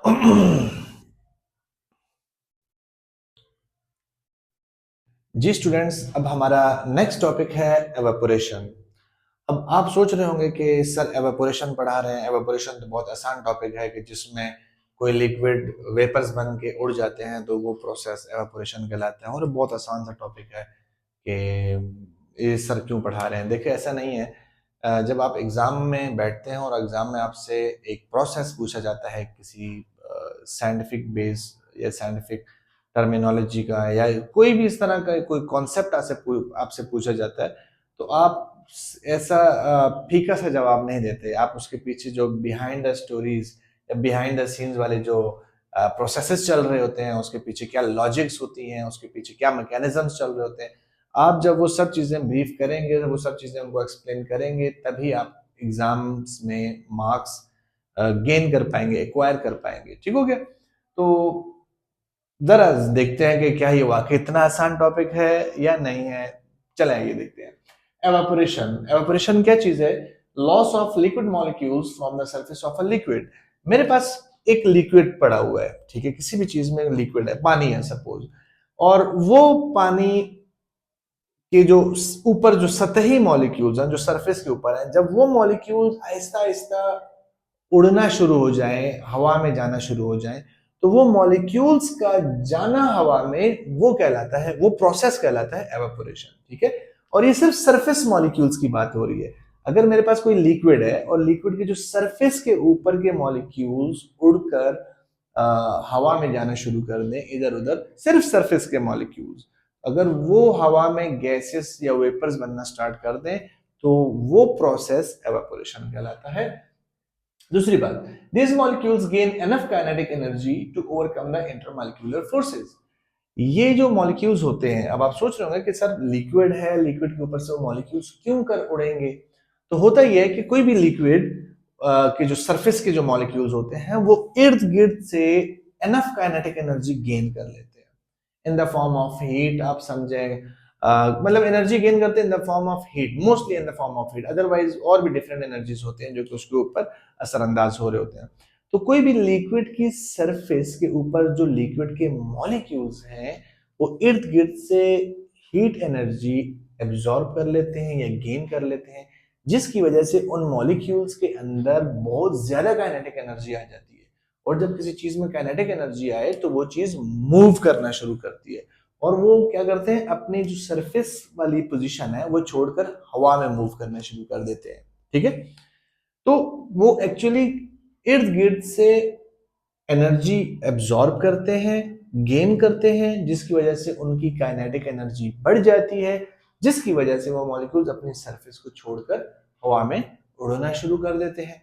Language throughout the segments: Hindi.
जी स्टूडेंट्स, अब हमारा नेक्स्ट टॉपिक है एवापोरेशन। अब आप सोच रहे होंगे कि सर एवापोरेशन पढ़ा रहे हैं। एवापोरेशन तो बहुत आसान टॉपिक है कि जिसमें कोई लिक्विड वेपर्स बन के उड़ जाते हैं, तो वो प्रोसेस एवापोरेशन कहलाता है और बहुत आसान सा टॉपिक है कि ये सर क्यों पढ़ा रहे हैं। देखिए, ऐसा नहीं है। जब आप एग्जाम में बैठते हैं और एग्जाम में आपसे एक प्रोसेस पूछा जाता है किसी साइंटिफिक बेस या साइंटिफिक टर्मिनोलॉजी का, या कोई भी इस तरह का कोई कॉन्सेप्ट आपसे पूछा जाता है, तो आप ऐसा फीका सा जवाब नहीं देते। आप उसके पीछे जो बिहाइंड द स्टोरीज या बिहाइंड द सीन्स वाले जो प्रोसेसेस चल रहे होते हैं, उसके पीछे क्या लॉजिक्स होती हैं, उसके पीछे क्या मैकेनिज्म्स चल रहे होते हैं, आप जब वो सब चीजें ब्रीफ करेंगे, वो सब चीजें उनको एक्सप्लेन करेंगे, तभी आप एग्जाम्स में मार्क्स गेन कर पाएंगे, एक्वायर कर पाएंगे। ठीक हो गया? तो जरा देखते हैं कि क्या ये वाकई इतना आसान टॉपिक है या नहीं है। चलें ये देखते हैं। एवापोरेशन एवापोरेशन क्या चीज है? Loss of liquid molecules from the surface of a liquid. मेरे पास एक लिक्विड पड़ा हुआ है, ठीक है, किसी भी चीज में लिक्विड है, पानी है सपोज, और वो पानी के जो ऊपर जो सतही मॉलिक्यूल्स हैं, जो सरफेस के ऊपर हैं, जब वो मॉलिक्यूल्स आहिस्ता आहिस्ता उड़ना शुरू हो जाए, हवा में जाना शुरू हो जाए, तो वो मॉलिक्यूल्स का जाना हवा में वो कहलाता है, वो प्रोसेस कहलाता है एवापोरेशन। ठीक है? और ये सिर्फ सरफेस मॉलिक्यूल्स की बात हो रही है। अगर मेरे पास कोई लिक्विड है और लिक्विड के जो सरफेस के ऊपर के मॉलिक्यूल्स उड़कर हवा में जाना शुरू कर दें, इधर उधर, सिर्फ सरफेस के मॉलिक्यूल्स, अगर वो हवा में गैसेस या वेपर्स बनना स्टार्ट कर दें, तो वो प्रोसेस एवापोरेशन कहलाता है। दूसरी बात, these molecules gain enough kinetic energy to overcome the intermolecular forces। ये जो मॉलिक्यूल्स होते हैं, अब आप सोच रहे होंगे कि सर लिक्विड है, लिक्विड के ऊपर से वो मॉलिक्यूल्स क्यों कर उड़ेंगे? तो होता ही है कि कोई भी लिक्विड के जो सरफेस के जो मॉलिक्यूल्स होते हैं, वो इर्द गिर्द से एनफ काइनेटिक एनर्जी गेन कर लेते हैं इन द फॉर्म ऑफ हीट। आप समझे? मतलब एनर्जी गेन करते हैं इन the form of heat, mostly in the form of heat. Otherwise और भी डिफरेंट एनर्जीज होते हैं जो कि उसके ऊपर असरअंदाज हो रहे होते हैं। तो कोई भी लिक्विड की सरफेस के ऊपर जो लिक्विड के मॉलिक्यूल्स हैं, वो इर्द गिर्द से हीट एनर्जी एब्जॉर्ब कर लेते हैं या गेन कर लेते हैं, जिसकी वजह से उन मॉलिक्यूल्स के अंदर बहुत ज्यादा काइनेटिक एनर्जी आ जाती है। और जब किसी चीज में काइनेटिक एनर्जी आए, तो वो चीज मूव करना शुरू करती है, और वो क्या करते हैं, अपनी जो सरफेस वाली पोजीशन है वो छोड़कर हवा में मूव करना शुरू कर देते हैं। ठीक है? तो वो एक्चुअली इर्द गिर्द से एनर्जी एब्जॉर्ब करते हैं, गेन करते हैं, जिसकी वजह से उनकी काइनेटिक एनर्जी बढ़ जाती है, जिसकी वजह से वो मॉलिक्यूल्स अपनी सरफेस को छोड़कर हवा में उड़ना शुरू कर देते हैं।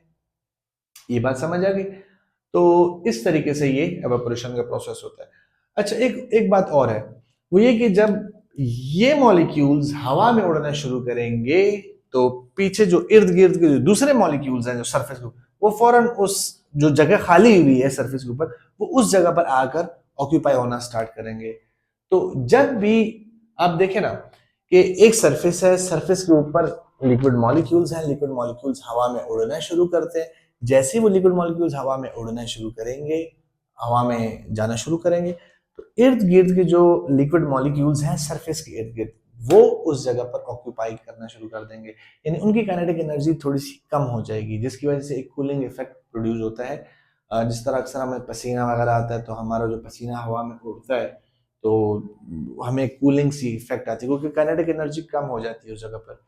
ये बात समझ आ गई? तो इस तरीके से ये एवापोरेशन का प्रोसेस होता है। अच्छा, एक एक बात और है, वो ये कि जब ये मॉलिक्यूल्स हवा में उड़ना शुरू करेंगे, तो पीछे जो इर्द गिर्द के जो दूसरे मॉलिक्यूल्स हैं जो सरफेस के, वो फौरन उस जो जगह खाली हुई है सरफेस के ऊपर, वो उस जगह पर आकर ऑक्यूपाई होना स्टार्ट करेंगे। तो जब भी आप देखें ना कि एक सरफेस है, सरफेस के ऊपर लिक्विड मॉलिक्यूल्स हैं, लिक्विड मॉलिक्यूल्स हवा में उड़ना शुरू करते हैं। जैसे ही वो लिक्विड मॉलिक्यूल्स हवा में उड़ना शुरू करेंगे, हवा में जाना शुरू करेंगे, तो इर्द गिर्द के जो लिक्विड मॉलिक्यूल्स हैं सरफेस के इर्द गिर्द, वो उस जगह पर ऑक्यूपाई करना शुरू कर देंगे, यानी उनकी काइनेटिक एनर्जी थोड़ी सी कम हो जाएगी, जिसकी वजह से एक कूलिंग इफेक्ट प्रोड्यूस होता है। जिस तरह अक्सर हमें पसीना वगैरह आता है, तो हमारा जो पसीना हवा में उड़ता है, तो हमें कूलिंग सी इफेक्ट आती है, क्योंकि काइनेटिक एनर्जी कम हो जाती है उस जगह पर।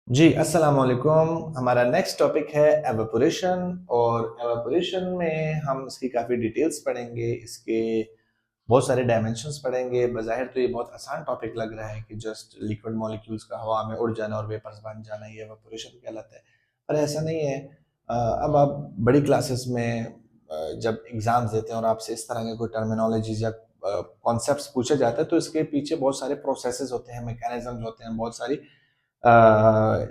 जी, अस्सलाम वालेकुम। हमारा नेक्स्ट टॉपिक है एवापोरेशन, और एवापोरेशन में हम इसकी काफ़ी डिटेल्स पढ़ेंगे, इसके बहुत सारे डायमेंशंस पढ़ेंगे। बज़ाहिर तो ये बहुत आसान टॉपिक लग रहा है कि जस्ट लिक्विड मॉलिक्यूल्स का हवा में उड़ जाना और वेपर्स बन जाना, ये एवापोरेशन कहलाता है। पर ऐसा नहीं है। अब आप बड़ी क्लासेस में जब एग्ज़ाम्स देते हैं और आपसे इस तरह के कोई टर्मिनोलॉजीज़ या कॉन्सेप्ट्स पूछे जाते हैं तो इसके पीछे बहुत सारे प्रोसेसेस होते हैं, मैकेनिज्म्स होते हैं, बहुत सारी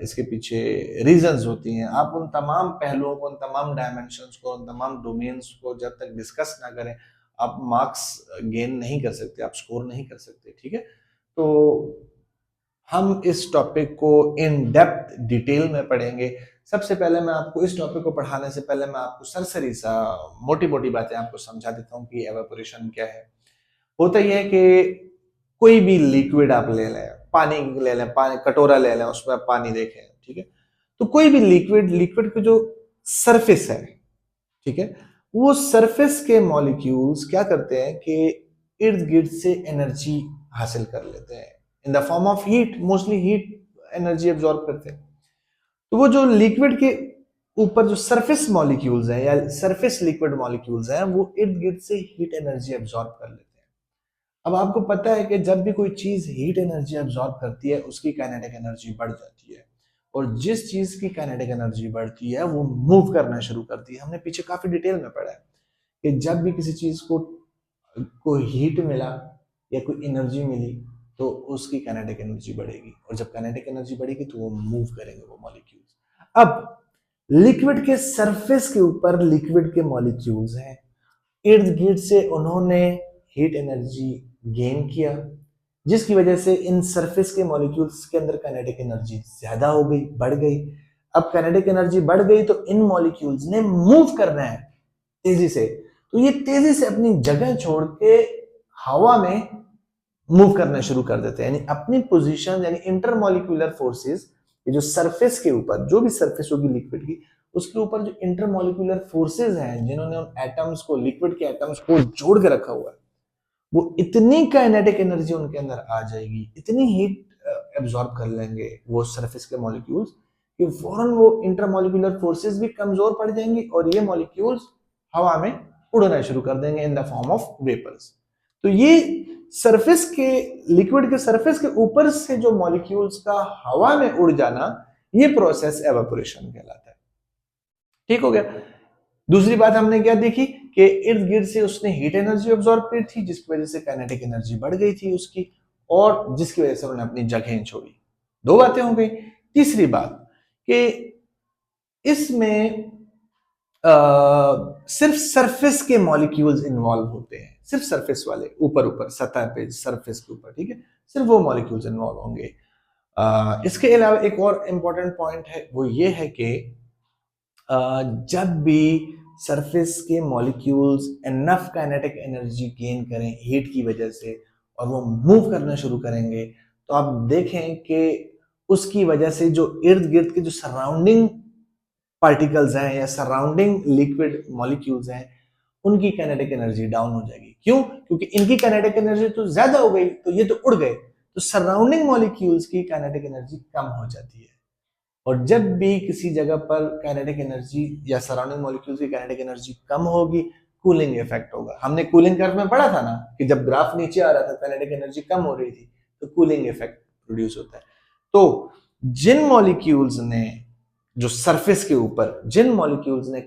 इसके पीछे रीजंस होती हैं। आप उन तमाम पहलुओं को, उन तमाम डायमेंशंस को, उन तमाम डोमेन्स को जब तक डिस्कस ना करें आप मार्क्स गेन नहीं कर सकते, आप स्कोर नहीं कर सकते, ठीक है। तो हम इस टॉपिक को इन डेप्थ डिटेल में पढ़ेंगे। सबसे पहले मैं आपको इस टॉपिक को पढ़ाने से पहले मैं आपको सरसरी सा मोटी मोटी बातें आपको समझा देता हूँ कि एवेपोरेशन क्या है। होता यह है कि कोई भी लिक्विड आप ले लें, पानी ले लें, पानी कटोरा ले लें, उसमें आप पानी देखें, ठीक है। तो कोई भी लिक्विड की जो सरफेस है, ठीक है, वो सरफेस के मॉलिक्यूल्स क्या करते हैं कि इर्द गिर्द से एनर्जी हासिल कर लेते हैं इन the form of heat, mostly heat energy absorb करते हैं। तो वो जो लिक्विड के ऊपर जो सरफेस मॉलिक्यूल्स हैं या सरफेस लिक्विड मॉलिक्यूल्स हैं वो इर्द गिर्द से हीट एनर्जी एब्जॉर्ब कर लेते हैं। अब आपको पता है कि जब भी कोई चीज हीट एनर्जी एब्जॉर्ब करती है उसकी काइनेटिक एनर्जी बढ़ जाती है, और जिस चीज की काइनेटिक एनर्जी बढ़ती है वो मूव करना शुरू करती है। हमने पीछे काफी डिटेल में पढ़ा है कि जब भी किसी चीज को हीट मिला या कोई एनर्जी मिली तो उसकी काइनेटिक एनर्जी बढ़ेगी, और जब काइनेटिक एनर्जी बढ़ेगी तो वो मूव करेंगे वो मॉलिक्यूल्स। अब लिक्विड के सरफेस के ऊपर लिक्विड के मॉलिक्यूल्स हैं, इर्द गिर्द से उन्होंने हीट एनर्जी गेन किया, जिसकी वजह से इन सरफेस के मॉलिक्यूल्स के अंदर काइनेटिक एनर्जी ज्यादा हो गई, बढ़ गई। अब काइनेटिक एनर्जी बढ़ गई तो इन मॉलिक्यूल्स ने मूव करना है तेजी से, तो ये तेजी से अपनी जगह छोड़ के हवा में मूव करना शुरू कर देते हैं, यानी अपनी पोजीशन, यानी इंटरमॉलिक्यूलर फोर्सेस, ये जो सरफेस के ऊपर जो भी सरफेस होगी लिक्विड की उसके ऊपर जो इंटरमॉलिक्यूलर फोर्सेस हैं जिन्होंने उन एटम्स को, लिक्विड के एटम्स को जोड़ के रखा हुआ है, वो इतनी काइनेटिक एनर्जी उनके अंदर आ जाएगी, इतनी हीट एब्जॉर्ब कर लेंगे वो सरफेस के मॉलिक्यूल्स कि फौरन वो इंटरमॉलिक्यूलर फोर्सेस भी कमजोर पड़ जाएंगी और ये मॉलिक्यूल्स हवा में उड़ना शुरू कर देंगे in the form of vapours. तो ये सरफेस के, लिक्विड के सरफेस के ऊपर से जो मॉलिक्यूल्स का हवा में उड़ जाना, ये प्रोसेस एवापोरेशन कहलाता है। ठीक हो गया। दूसरी बात हमने क्या देखी कि इर्द गिर्द से उसने हीट एनर्जी ऑब्जॉर्ब की थी जिसकी वजह से काइनेटिक एनर्जी बढ़ गई थी उसकी, और जिसकी वजह से उन्होंने अपनी जगह छोड़ी। दो बातें हो गई। तीसरी बात कि इसमें सिर्फ सरफेस के मॉलिक्यूल्स इन्वॉल्व होते हैं, सिर्फ सरफेस वाले, ऊपर ऊपर सतह पे सरफेस के ऊपर, ठीक है, सिर्फ वो मॉलिक्यूल्स इन्वॉल्व होंगे। इसके अलावा एक और इंपॉर्टेंट पॉइंट है, वो ये है कि जब भी सरफेस के molecules enough kinetic energy gain करें हीट की वजह से और वो मूव करना शुरू करेंगे, तो आप देखें कि उसकी वजह से जो इर्द गिर्द के जो सराउंडिंग पार्टिकल्स हैं या सराउंडिंग लिक्विड मॉलिक्यूल्स हैं उनकी काइनेटिक एनर्जी डाउन हो जाएगी। क्यों? क्योंकि इनकी काइनेटिक एनर्जी तो ज्यादा हो गई, तो ये तो उड़ गए, तो सराउंडिंग मॉलिक्यूल्स की काइनेटिक एनर्जी कम हो जाती है। और जब भी किसी जगह पर काइनेटिक एनर्जी या सराउंडिंग मॉलिक्यूल्स की काइनेटिक एनर्जी कम होगी, कूलिंग इफेक्ट होगा। हमने कूलिंग कर्व में पढ़ा था ना कि जब ग्राफ नीचे आ रहा था काइनेटिक एनर्जी कम हो रही थी, तो कूलिंग इफेक्ट प्रोड्यूस होता है। तो जिन मॉलिक्यूल्स ने, जो सरफेस के ऊपर जिन मॉलिक्यूल्स ने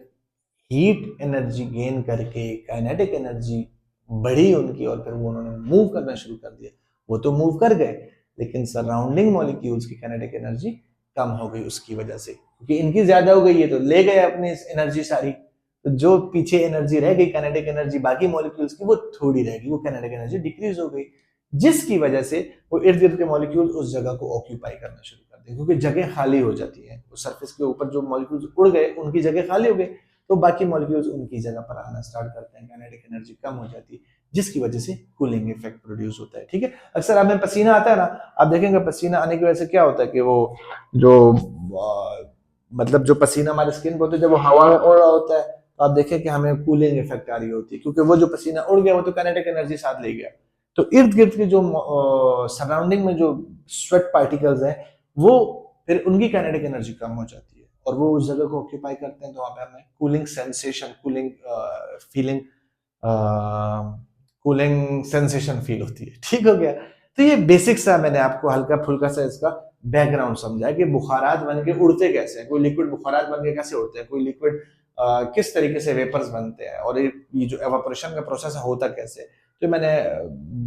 हीट एनर्जी गेन करके काइनेटिक एनर्जी बढ़ी उनकी और फिर वो उन्होंने मूव करना शुरू कर दिया, वो तो मूव कर गए, लेकिन सराउंडिंग मॉलिक्यूल्स की काइनेटिक एनर्जी कम हो गई उसकी वजह से, क्योंकि इनकी ज्यादा हो गई है तो ले गए अपनी एनर्जी सारी, तो जो पीछे एनर्जी रह गई काइनेटिक एनर्जी बाकी मॉलिक्यूल्स की वो थोड़ी रह गई, वो काइनेटिक एनर्जी डिक्रीज हो गई, जिसकी वजह से वो इर्द गिर्द के मॉलिक्यूल उस जगह को ऑक्यूपाई करना शुरू कर दें, क्योंकि जगह खाली हो जाती है। वो सरफेस के ऊपर जो मॉलिक्यूल्स उड़ गए उनकी जगह खाली हो गई, तो बाकी मॉलिक्यूल्स उनकी जगह पर आना स्टार्ट करते हैं, काइनेटिक एनर्जी कम हो जाती है, जिसकी वजह से कूलिंग इफेक्ट प्रोड्यूस होता है। ठीक है, अक्सर हमें पसीना आता है ना, आप देखेंगे पसीना आने की वजह से क्या होता है कि वो जो मतलब जो पसीना हमारे स्किन पर होता है जब वो हवा में उड़ रहा होता है तो आप देखें कि हमें कूलिंग इफेक्ट आ रही होती है, क्योंकि वो जो पसीना उड़ गया वो तो काइनेटिक एनर्जी साथ ले गया। तो इर्द गिर्द के जो सराउंडिंग में जो स्वेट पार्टिकल्स हैं वो फिर उनकी काइनेटिक एनर्जी कम हो जाती है और वो उस जगह को ऑक्यूपाई करते हैं, तो वहां पे हमें cooling sensation, cooling feeling, cooling sensation feel होती है। ठीक हो गया। तो ये बेसिक सा मैंने आपको हल्का फुल्का सा इसका बैकग्राउंड समझा कि बुखारात बन के उड़ते कैसे हैं, कोई लिक्विड बुखारात बन के कैसे उड़ते हैं, कोई लिक्विड किस तरीके से वेपर्स बनते हैं और ये जो एवापोरेशन का प्रोसेस है होता कैसे है। तो मैंने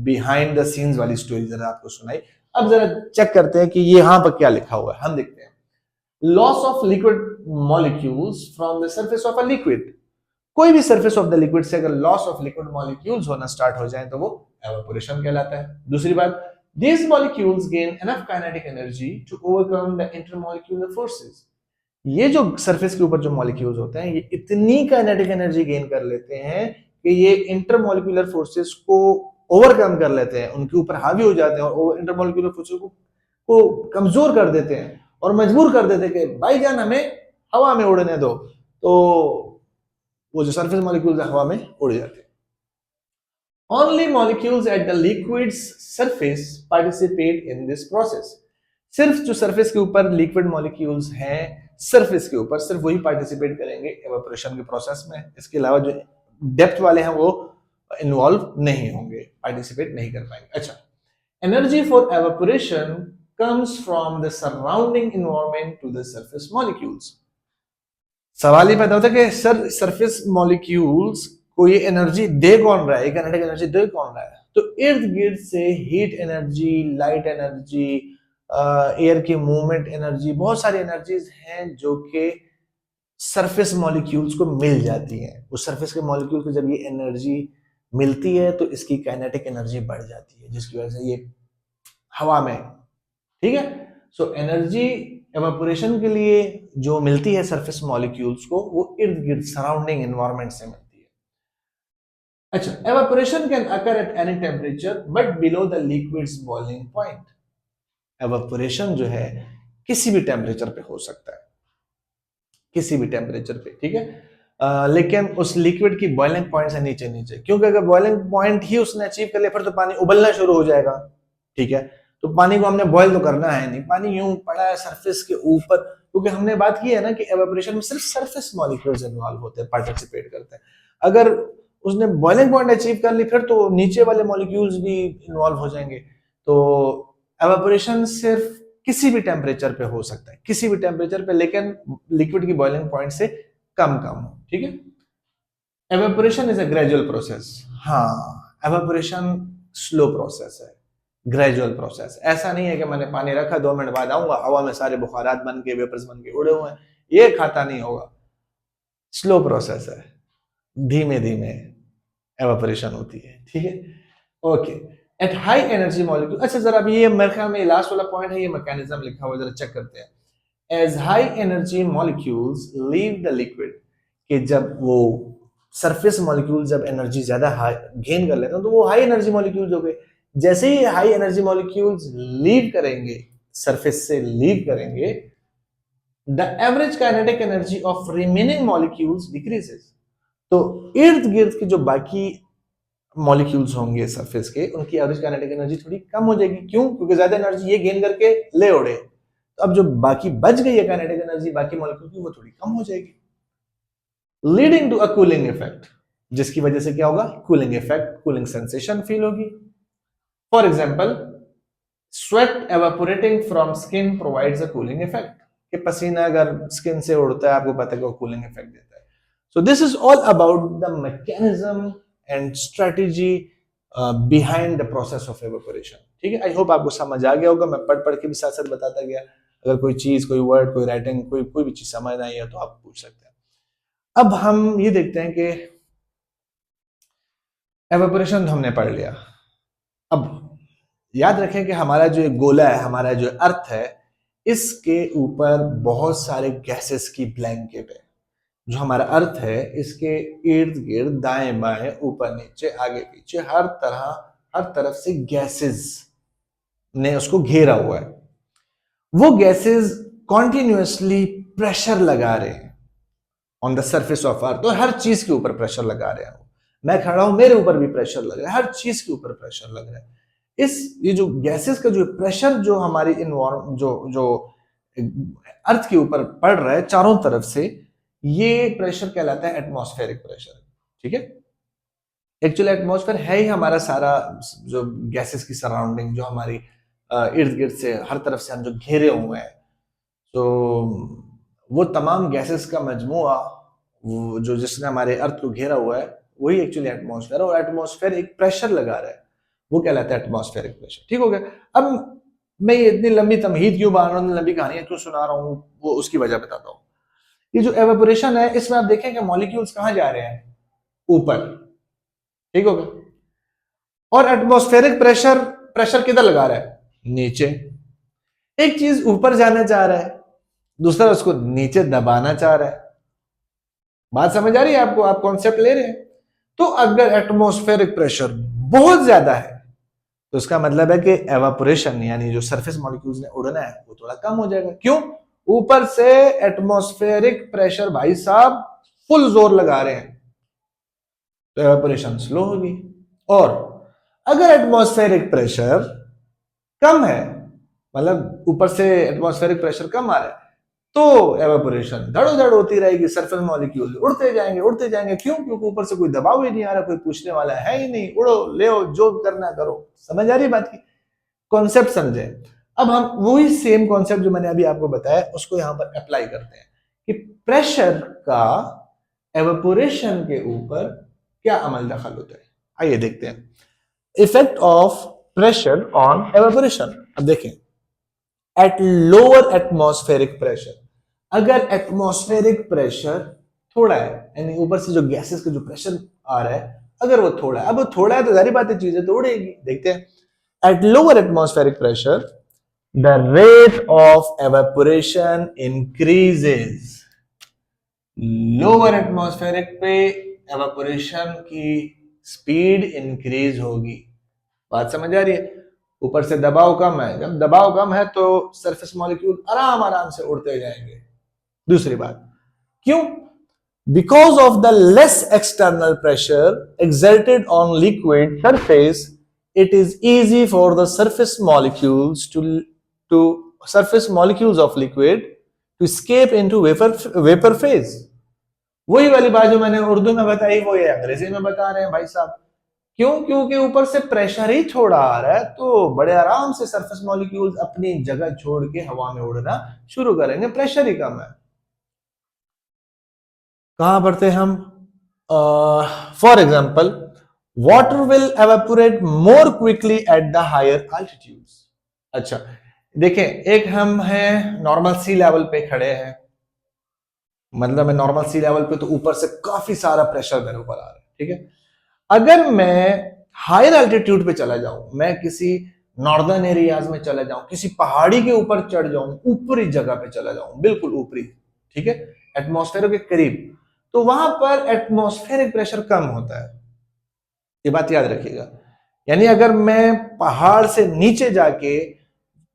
बिहाइंड द सीन्स वाली स्टोरी जरा आपको सुनाई। अब जरा चेक करते हैं कि ये यहाँ पर क्या लिखा हुआ है। हम देखते हैं, loss of liquid molecules from the surface of a liquid. कोई भी सरफेस ऑफ द लिक्विड से अगर लॉस ऑफ लिक्विड मॉलिक्यूल्स होना स्टार्ट हो जाए तो वो एवापोरेशन कहलाता है। दूसरी बात, these molecules gain enough kinetic energy to overcome the intermolecular forces। ये जो सरफेस के ऊपर जो मॉलिक्यूल्स होते हैं ये इतनी काइनेटिक एनर्जी गेन कर लेते हैं कि ये इंटरमोलिकुलर फोर्सेस को ओवरकम कर लेते हैं, उनके ऊपर हावी हो जाते हैं और इंटरमोलिकुलर फोर्सेस को कमजोर कर देते हैं और मजबूर कर देते हैं कि भाईजान हमें हवा में उड़ने दो। तो वो जो सरफेस मॉलिक्यूल्स हवा में उड़ जाते हैं। Only molecules at the liquid's surface participate in this process। सिर्फ जो सरफेस के ऊपर लिक्विड मॉलिक्यूल्स हैं, सरफेस के ऊपर सिर्फ वही पार्टिसिपेट करेंगे एवापोरेशन के प्रोसेस में। इसके अलावा जो डेप्थ वाले हैं वो इन्वॉल्व नहीं होंगे, पार्टिसिपेट नहीं कर पाएंगे। अच्छा, energy for evaporation comes from the surrounding environment to the surface molecules. सवाल ये पैदा होता है कि सर सरफेस मॉलिक्यूल्स को ये एनर्जी दे कौन रहा है, काइनेटिक एनर्जी दे कौन रहा है? तो इर्द गिर्द से heat energy, light energy, air की मूवमेंट एनर्जी, बहुत सारी एनर्जीज हैं जो कि सरफेस मॉलिक्यूल्स को मिल जाती हैं। उस सरफेस के मॉलिक्यूल को जब ये एनर्जी मिलती है तो इसकी काइनेटिक एनर्जी बढ़ जाती है, जिसकी वजह से ये हवा में, ठीक है। सो एनर्जी एवापोरेशन के लिए जो मिलती है सरफेस मॉलिक्यूल्स को, वो इर्द गिर्द सराउंडिंग एनवायरनमेंट से मिलती है। अच्छा, evaporation can occur at any temperature but below the liquids boiling point. Evaporation जो है किसी भी टेम्परेचर पे हो सकता है, किसी भी टेम्परेचर पे, ठीक है। लेकिन उस लिक्विड की बॉइलिंग पॉइंट से नीचे नीचे, क्योंकि अगर बॉइलिंग पॉइंट ही उसने अचीव कर लिया फिर तो पानी उबलना शुरू हो जाएगा, ठीक है। तो पानी को हमने बॉइल तो करना है नहीं, पानी यूं पड़ा है सरफेस के ऊपर, क्योंकि हमने बात की है ना कि एवापोरेशन में सिर्फ सरफेस मॉलिक्यूल्स इन्वॉल्व होते हैं, पार्टिसिपेट करते हैं। अगर उसने बॉइलिंग पॉइंट अचीव कर ली फिर तो नीचे वाले मॉलिक्यूल्स भी इन्वॉल्व हो जाएंगे। तो एवापोरेशन सिर्फ किसी भी टेम्परेचर पे हो सकता है, किसी भी टेम्परेचर पे, लेकिन लिक्विड की बॉइलिंग पॉइंट से कम हो, ठीक है। Evaporation is a gradual process. हाँ, एवापोरेशन स्लो प्रोसेस है, ग्रेजुअल प्रोसेस। ऐसा नहीं है कि मैंने पानी रखा 2 मिनट बाद आऊंगा हवा में सारे बुखारात बन के, वेपर्स बन के उड़े हुए हैं, ये खाता नहीं होगा। स्लो प्रोसेस है, धीमे धीमे एवापोरेशन होती है, ठीक है। Okay, at high energy molecule. अच्छा, जरा अभी ये मेरे ख्याल में लास्ट वाला पॉइंट है, ये मैकेनिज्म लिखा हुआ है, जरा चेक करते हैं। As high energy molecules leave the liquid, कि जब वो सरफेस मॉलिक्यूल जब एनर्जी ज्यादा गेन कर लेते हैं तो वो हाई एनर्जी मॉलिक्यूल्स हो गए। जैसे ही हाई एनर्जी मॉलिक्यूल्स लीव करेंगे, सरफेस से लीव करेंगे, the average kinetic energy of remaining molecules decreases. तो इर्द गिर्द के जो बाकी मॉलिक्यूल्स होंगे सरफेस के, उनकी एवरेज काइनेटिक एनर्जी थोड़ी कम हो जाएगी। क्यों? क्योंकि ज्यादा एनर्जी ये गेन करके ले उड़े, तो अब जो बाकी बच गई है काइनेटिक एनर्जी बाकी मॉलिक्यूल की, वो थोड़ी कम हो जाएगी, leading to a cooling effect, जिसकी वजह से क्या होगा? Cooling effect, cooling sensation feel होगी। For example, sweat evaporating from skin provides a cooling effect, कि पसीना अगर स्किन से उड़ता है, आपको पता है कि वो कूलिंग इफेक्ट देता है। So this is all about the mechanism and strategy behind the process of evaporation, ठीक है। आई होप आपको समझ आ गया होगा, मैं पढ़ पढ़ के भी साथ साथ बताता गया। अगर कोई चीज, कोई वर्ड, कोई राइटिंग, कोई भी चीज समझ नहीं है तो आप पूछ सकते हैं। अब हम ये देखते हैं कि एवापोरेशन हमने पढ़ लिया। अब याद रखें कि हमारा जो गोला है, हमारा जो अर्थ है, इसके ऊपर बहुत सारे गैसेस की ब्लैंकेट है। जो हमारा अर्थ है, इसके इर्द गिर्द, दाएं बाएं, ऊपर नीचे, आगे पीछे, हर तरफ से गैसेस ने उसको घेरा हुआ है। वो गैसेस कॉन्टिन्यूसली प्रेशर लगा रहे हैं on the surface of earth, तो हर चीज के ऊपर प्रेशर लगा रहे हैं। मैं खड़ा हूं, मेरे ऊपर भी प्रेशर लग रहा है, हर चीज के ऊपर प्रेशर लग रहा है। ये जो गैसेस का जो प्रेशर जो हमारी जो अर्थ के ऊपर पड़ रहा है चारों तरफ से, ये प्रेशर कहलाता है एटमॉस्फेरिक प्रेशर, ठीक है। एक्चुअली एटमॉस्फेयर है ही हमारा सारा जो गैसेस की सराउंडिंग, जो हमारी इर्द गिर्द से हर तरफ से हम जो घेरे हुए हैं, तो वो तमाम गैसेस का मजमुआ, वो जो जिसने हमारे अर्थ को घेरा हुआ है, वही एक्चुअली एटमॉस्फेयर, और एटमॉस्फेयर एक प्रेशर लगा रहा है, वो कहलाता है एटमॉस्फेरिक प्रेशर। ठीक हो गया। अब मैं ये इतनी लंबी तमहीद क्यों बना रहा हूँ, लंबी कहानियां क्यों सुना रहा हूँ, वो उसकी वजह बताता हूँ। ये जो एवेपोरेशन है, इसमें आप देखें कि मॉलिक्यूल्स कहाँ जा रहे हैं, ऊपर। ठीक हो गया। और एटमॉस्फेरिक प्रेशर, प्रेशर किधर लगा रहा है, नीचे। एक चीज ऊपर जाना चाह रहा है, दूसरा उसको नीचे दबाना चाह रहा है। बात समझ आ रही है आपको, आप कॉन्सेप्ट ले रहे हैं। तो अगर एटमॉस्फेरिक प्रेशर बहुत ज्यादा है तो इसका मतलब है कि एवापोरेशन यानी जो सरफेस मॉलिक्यूल्स ने उड़ना है वो थोड़ा कम हो जाएगा। क्यों? ऊपर से एटमॉस्फेरिक प्रेशर भाई साहब फुल जोर लगा रहे हैं, तो एवापोरेशन स्लो होगी। और अगर एटमॉस्फेरिक प्रेशर कम है, मतलब ऊपर से एटमॉस्फेरिक प्रेशर कम आ रहा है, तो एवापोरेशन धड़ोधड़ होती रहेगी, सरफेस मॉलिक्यूल उड़ते जाएंगे उड़ते जाएंगे। क्यों? क्योंकि ऊपर से कोई दबाव ही नहीं आ रहा, कोई पूछने वाला है ही नहीं, उड़ो ले जो करना करो। समझ आ रही बात की, कॉन्सेप्ट समझे। अब हम वही सेम कॉन्सेप्ट जो मैंने अभी आपको बताया उसको यहां पर अप्लाई करते हैं कि प्रेशर का एवापोरेशन के ऊपर क्या अमल दखल होता है। आइए देखते हैं effect of pressure on evaporation. अब देखें, एट लोअर एटमॉस्फेरिक प्रेशर, अगर एटमॉस्फेरिक प्रेशर थोड़ा है, यानी ऊपर से जो गैसेस का जो प्रेशर आ रहा है अगर वो थोड़ा है, अब वो थोड़ा है तो जारी बात है चीजें तो उड़ेगी। देखते हैं at lower atmospheric pressure the rate of evaporation increases. Lower atmospheric पे एवेपोरेशन की स्पीड इंक्रीज होगी। बात समझ आ रही है? ऊपर से दबाव कम है, जब दबाव कम है तो सरफेस मॉलिक्यूल आराम आराम से उड़ते जाएंगे। दूसरी बात, क्यों? Because of the less external pressure exerted on liquid surface, it is easy for the surface molecules of liquid to escape into vapor phase। वही वाली बात जो मैंने उर्दू में बताई वो ये अंग्रेजी में बता रहे हैं भाई साहब। क्यों? क्योंकि ऊपर से प्रेशर ही थोड़ा आ रहा है, तो बड़े आराम से सरफेस मॉलिक्यूल्स अपनी जगह छोड़ के हवा में उड़ना शुरू करेंगे, प्रेशर ही कम है। कहां पढ़ते हम? For example, water will evaporate more quickly at the higher altitudes. अच्छा देखें, एक हम हैं नॉर्मल सी लेवल पे खड़े हैं, मतलब मैं नॉर्मल सी लेवल पे, तो ऊपर से काफी सारा प्रेशर मेरे ऊपर आ रहा है। ठीक है। अगर मैं हायर अल्टीट्यूड पे चला जाऊं, मैं किसी नॉर्दर्न एरियाज में चला जाऊं, किसी पहाड़ी के ऊपर चढ़ जाऊं, ऊपरी जगह पे चला जाऊं, बिल्कुल ऊपरी, ठीक है, एटमॉस्फेयर के करीब, तो वहां पर एटमॉस्फेरिक प्रेशर कम होता है। ये बात याद रखिएगा। यानी अगर मैं पहाड़ से नीचे जाके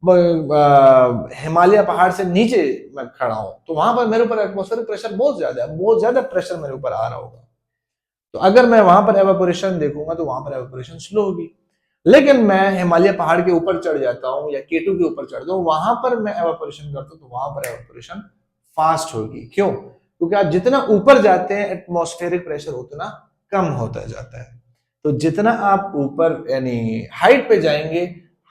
हिमालय पहाड़ से नीचे मैं खड़ा हूं, तो वहां पर मेरे ऊपर एटमॉस्फेरिक प्रेशर बहुत ज्यादा है, बहुत ज्यादा प्रेशर मेरे ऊपर आ रहा होगा। तो अगर मैं वहां पर एवापोरेशन देखूंगा तो वहां पर एवापोरेशन स्लो होगी। लेकिन मैं हिमालय पहाड़ के ऊपर चढ़ जाता हूं या केटू के ऊपर चढ़ जाता हूं, वहां पर मैं एवापोरेशन करता हूं तो वहां पर एवापोरेशन फास्ट होगी। क्यों? क्योंकि आप जितना ऊपर जाते हैं एटमॉस्फेरिक प्रेशर उतना कम होता जाता है। तो जितना आप ऊपर यानी हाइट पे जाएंगे,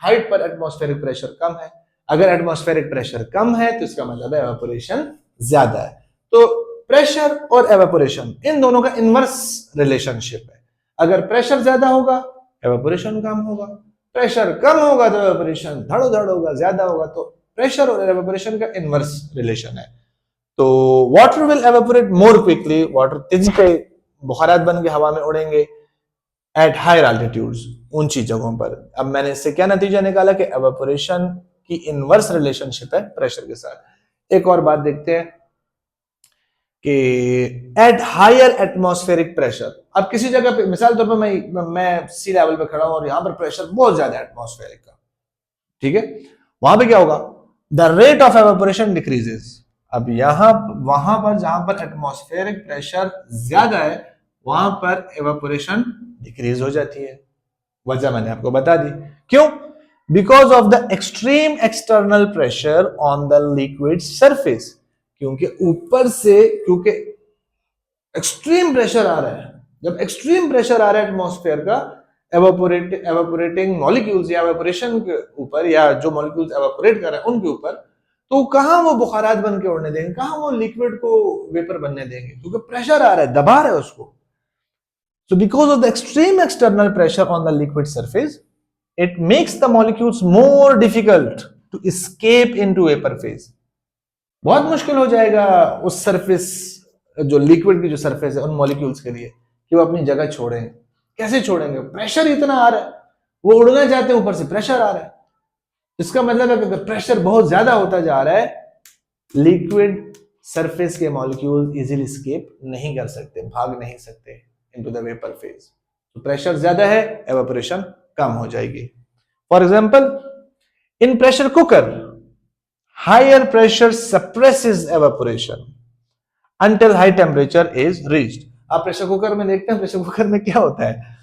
हाइट पर एटमॉस्फेरिक प्रेशर कम है। अगर एटमॉस्फेरिक प्रेशर कम है तो इसका मतलब है एवापोरेशन ज्यादा है। तो प्रेशर और एवेपोरेशन इन दोनों का इनवर्स रिलेशनशिप है। अगर प्रेशर ज्यादा होगा एवेपोरेशन कम होगा, प्रेशर कम होगा तो एवेपोरेशन धड़ोधड़ होगा, ज्यादा होगा। तो प्रेशर और एवेपोरेशन का इनवर्स रिलेशन है। तो water will evaporate more quickly, water तेजी से बुखारात बन के हवा में उड़ेंगे एट हायर एल्टीट्यूड्स, ऊंची जगहों पर। अब मैंने इससे क्या नतीजा निकाला कि एवेपोरेशन की इनवर्स रिलेशनशिप है प्रेशर के साथ। एक और बात देखते हैं कि एट हायर एटमॉस्फेरिक प्रेशर, अब किसी जगह पे मिसाल तौर पर मैं सी लेवल पे खड़ा हूं और यहां पर प्रेशर बहुत ज्यादा है एटमॉस्फेरिक का, ठीक है, वहां पे क्या होगा? The rate of evaporation decreases. अब वहां पर जहां पर एटमॉस्फेरिक प्रेशर ज्यादा है वहां पर एवेपोरेशन डिक्रीज हो जाती है। वजह मैंने आपको बता दी। क्यों? Because of the extreme external pressure on the liquid surface. क्योंकि ऊपर से क्योंकि एक्सट्रीम प्रेशर आ रहा है, जब एक्सट्रीम प्रेशर आ रहा है एटमॉस्फेयर का एवापोरेटिंग मॉलिक्यूल्स या एवापोरेशन के ऊपर, या जो मॉलिक्यूल्स एवापोरेट कर रहे हैं उनके ऊपर, तो कहां वो बुखारात बन के उड़ने देंगे, कहां वो लिक्विड को वेपर बनने देंगे? क्योंकि प्रेशर आ रहा है, दबा रहा है उसको। So because of the extreme external pressure on the liquid surface, it makes the molecules more difficult to escape into vapor phase. बहुत मुश्किल हो जाएगा उस सरफेस, जो लिक्विड की जो सरफेस है, उन मॉलिक्यूल्स के लिए कि वो अपनी जगह छोड़ें। कैसे छोड़ेंगे? प्रेशर इतना आ रहा है, वो उड़ना चाहते हैं, ऊपर से प्रेशर आ रहा है। इसका मतलब है कि अगर प्रेशर बहुत ज्यादा होता जा रहा है, लिक्विड सरफेस के मॉलिक्यूल इजीली एस्केप नहीं कर सकते, भाग नहीं सकते इनटू द वेपर फेज। तो प्रेशर ज्यादा है, एवापोरेशन कम हो जाएगी। For example, in pressure cooker, higher pressure suppresses evaporation until high temperature is reached। आप प्रेशर कुकर में देखते हैं, प्रेशर कुकर में क्या होता है,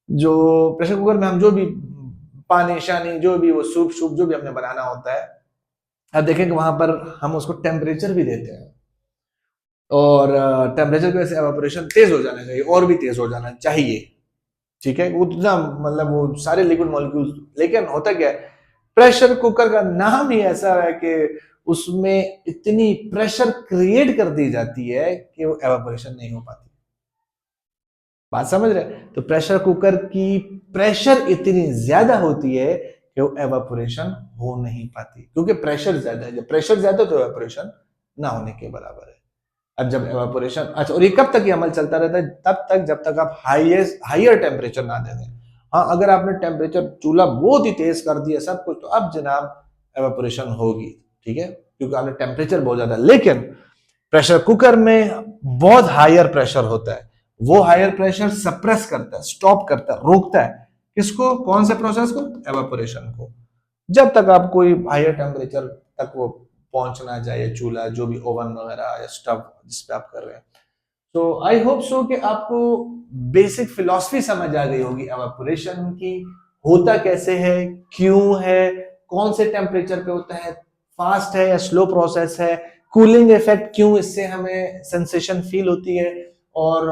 जो प्रेशर कुकर में हम जो भी पानी शानी जो भी वो सूप शूप जो भी हमने बनाना होता है, आप देखें कि वहां पर हम उसको टेम्परेचर भी देते हैं, और टेम्परेचर की वजह से एवापोरेशन तेज हो जाना चाहिए, और भी तेज हो जाना चाहिए, ठीक है, उतना मतलब वो सारे लिक्विड मॉलिक्यूल। लेकिन होता क्या है, प्रेशर कुकर का नाम ही ऐसा है कि उसमें इतनी प्रेशर क्रिएट कर दी जाती है कि वो एवापोरेशन नहीं हो पाती। बात समझ रहे? तो प्रेशर कुकर की प्रेशर इतनी ज्यादा होती है कि वो एवापोरेशन हो नहीं पाती, क्योंकि प्रेशर ज्यादा है। जब प्रेशर ज्यादा तो एवापोरेशन ना होने के बराबर है। अब जब एवापोरेशन, अच्छा, और ये कब तक ये अमल चलता रहता है? तब तक जब तक आप हायर टेम्परेचर ना दे दें। हाँ, अगर आपने टेम्परेचर चूल्हा बहुत ही तेज कर दिया सब कुछ, तो अब जनाब एवापोरेशन होगी, ठीक है, क्योंकि आपने टेम्परेचर बहुत ज्यादा। लेकिन प्रेशर कुकर में बहुत हायर प्रेशर होता है, वो हायर प्रेशर सप्रेस करता है, स्टॉप करता है, रोकता है किसको? कौन से प्रोसेस को? एवापोरेशन को। जब तक आप कोई हायर टेम्परेचर तक वो पहुंच ना जाए, चूल्हा जो भी ओवन वगैरह या स्टव जिस पे आप कर रहे हैं। तो आई होप सो कि आपको बेसिक फिलॉसफी समझ आ गई होगी एवापोरेशन की, होता कैसे है, क्यों है, कौन से टेम्परेचर पे होता है, फास्ट है या स्लो प्रोसेस है, कूलिंग इफेक्ट क्यों इससे हमें सेंसेशन फील होती है, और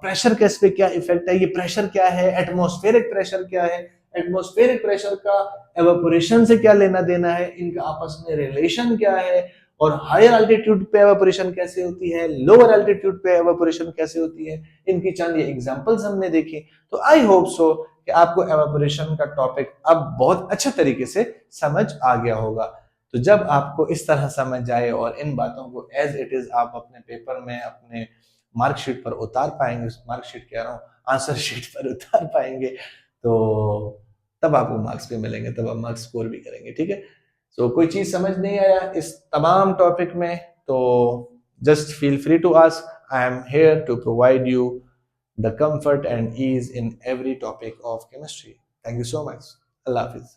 प्रेशर केस पे क्या इफेक्ट है, ये प्रेशर क्या है, एटमॉस्फेरिक प्रेशर क्या है, एटमॉस्फेरिक प्रेशर का एवापोरेशन से क्या लेना देना है, इनका आपस में रिलेशन क्या है, और हायर अल्टीट्यूड पे एवापोरेशन कैसे होती है, लोअर अल्टीट्यूड पे एवापोरेशन कैसे होती है, इनकी चंद ये एग्जांपल्स हमने देखी। तो आई होप सो कि आपको एवापोरेशन का टॉपिक अब बहुत अच्छे तरीके से समझ आ गया होगा। तो जब आपको इस तरह समझ जाए और इन बातों को एज इट इज आप अपने पेपर में, अपने मार्कशीट पर उतार पाएंगे, मार्कशीट कह रहा हूँ, आंसर शीट पर उतार पाएंगे, तो तब आपको मार्क्स भी मिलेंगे, तब आप मार्क्स स्कोर भी करेंगे, ठीक है। सो कोई चीज समझ नहीं आया इस तमाम टॉपिक में, तो just feel free to ask. I am here to provide you the comfort and ease in every topic of chemistry. Thank you so much. अल्लाह हाफिज।